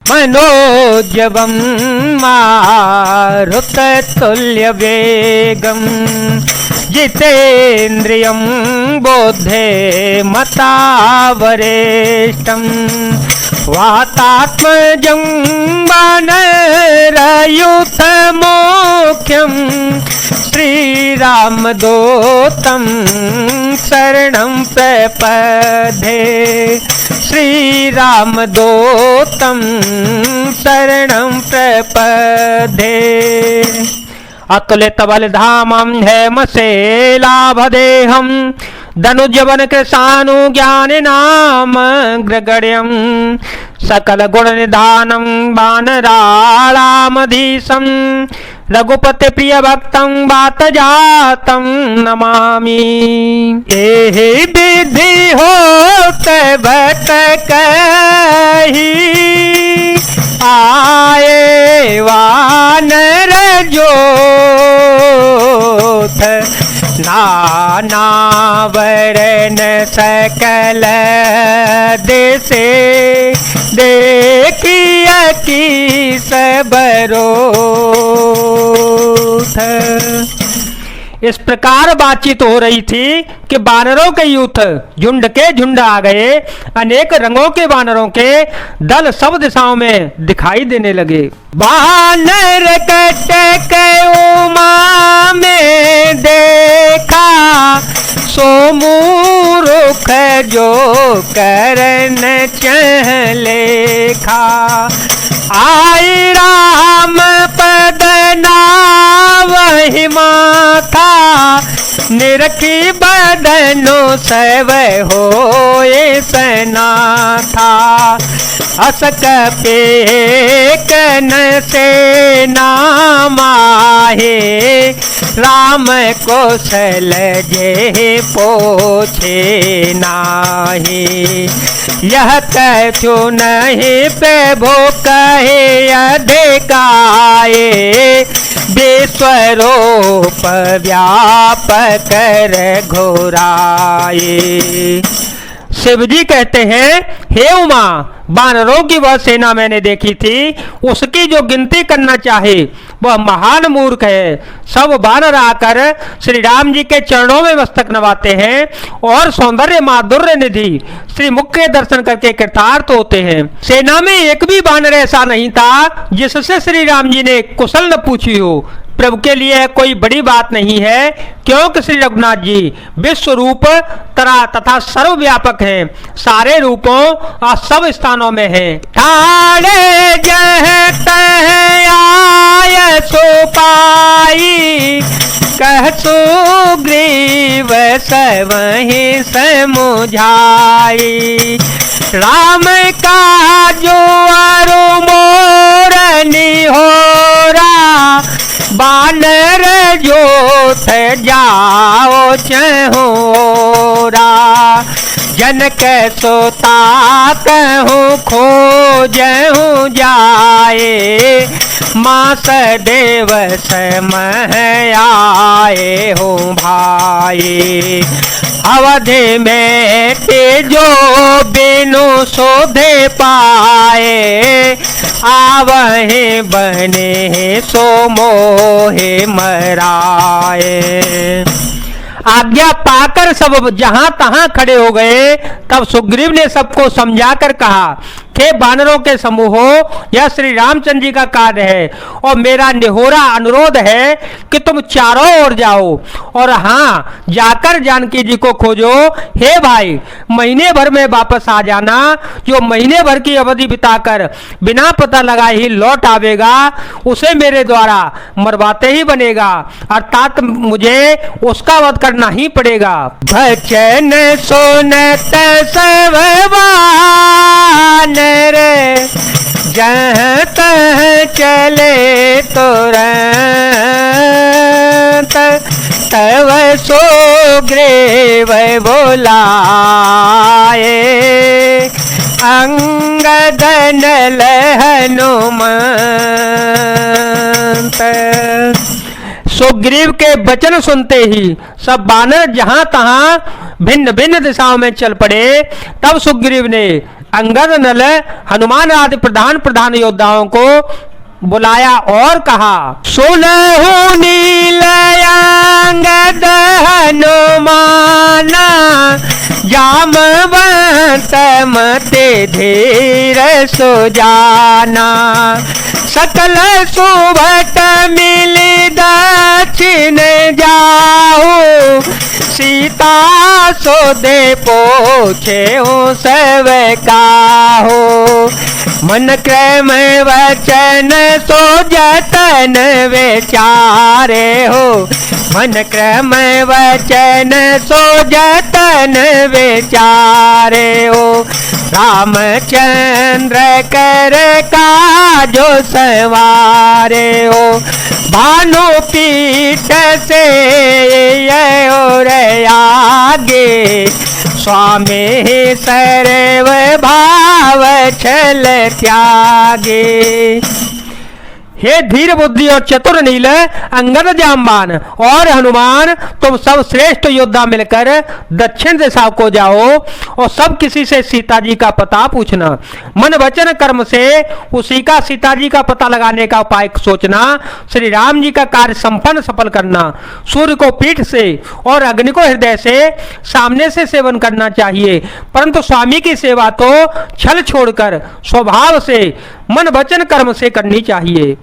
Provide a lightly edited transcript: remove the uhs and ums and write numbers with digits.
मनोजवं मारुततुल्यवेगं जितेन्द्रियं बोद्धे मतावरेष्टं वातात्मजं वानरयूथमुख्यं श्रीरामदूतं शरणं प्रपद्ये श्रीरामदूतं शरणं प्रपद्ये। अतुलित बलधामं हेमशैलाभदेहं धनुजवन कृशानुज्ञानिनाम ग्रगण्यं सकल गुण निधानं वानराणामधीशं रघुपति प्रिय भक्तं वातजातं नमामि। एहि विधि होत भट कही आए वानर जोथ नाना वरण सकल देसे देखिए की सबरोथ। इस प्रकार बातचीत हो रही थी कि वानरों के यूथ झुंड के झुंड आ गए। अनेक रंगों के वानरों के दल सब दिशाओं में दिखाई देने लगे। वानर कटक उमा में देखा सो मूर्ख जो करन चलेखा आई राम पद नावहि माथा निरखी बदनो सव होए सनाथा असक पे कन से नामाहे राम कौशल जे पोछे नाही यह कछु नहीं पे भो कहे अधिकाए विश्वरूप व्यापक घोराए। शिव जी कहते हैं, हे उमा, वानरों की वह सेना मैंने देखी थी, उसकी जो गिनती करना चाहे वह महान मूर्ख है। सब वानर आकर श्री राम जी के चरणों में मस्तक नवाते हैं और सौंदर्य माधुर्य निधि श्री मुख के दर्शन करके कृतार्थ होते हैं। सेना में एक भी वानर ऐसा नहीं था जिससे श्री राम जी ने कुशल न पूछी हो। प्रभु के लिए कोई बड़ी बात नहीं है, क्योंकि श्री रघुनाथ जी विश्व रूप तथा सर्वव्यापक हैं, सारे रूपों और सब स्थानों में हैं। ठाड़े जह तह आय सो पाई कह सुग्रीव सवहि समुझाई राम का जो अरु मोर निहोरा बानर जोथ जाओ चहोरा जनक सोता कहूँ खोजहूँ जाए मास देव समह आए हो भाई अवधि में तेजो बिनु शोधे पाए आवहे बने सो मोहे मराए। आज्ञा पाकर सब जहां तहां खड़े हो गए। तब सुग्रीव ने सबको समझाकर कहा कि वानरों के समूहो, यह श्री रामचंद्र जी का कार्य है और मेरा निहोरा अनुरोध है कि तुम चारों ओर जाओ और हाँ जाकर जानकी जी को खोजो। हे भाई, महीने भर में वापस आ जाना। जो महीने भर की अवधि बिताकर बिना पता लगाए ही लौट आवेगा उसे मेरे द्वारा मरवाते ही बनेगा, अर्थात मुझे उसका वध करना ही पड़ेगा। भजन सुनत सब वानर जहाँ तहाँ चले तुरंत तव सुग्रीव बुलाए अंगद नल हनुमंत। सुग्रीव के वचन सुनते ही सब वानर जहां तहां भिन्न भिन्न दिशाओं में चल पड़े। तब सुग्रीव ने अंगद नल हनुमान आदि प्रधान योद्धाओं को बुलाया और कहा, सुनहु नील अंगद हनुमाना, जामवंत मते धीर सुजाना, सकल सुभट मिली दक्षिण जाओ, सीता सो दे पोछे सब काहो, मन क्रम वचन सो जतन विचारे हो, मन क्रम वचन सो जतन विचारे हो, रामचंद्र कर काजो सवारे हो, भानु पीठ से और आगे, स्वामी सर्व भाव छल त्यागे। हे धीर बुद्धि और चतुर नील अंगद जामवान और हनुमान, तुम सब श्रेष्ठ योद्धा मिलकर दक्षिण दिशा को जाओ और सब किसी से सीता जी का पता पूछना। मन वचन कर्म से उसी का सीता जी का पता लगाने का उपाय सोचना। श्री राम जी का कार्य संपन्न सफल करना। सूर्य को पीठ से और अग्नि को हृदय से सामने से सेवन करना चाहिए, परंतु स्वामी की सेवा तो छल छोड़कर स्वभाव से मन वचन कर्म से करनी चाहिए।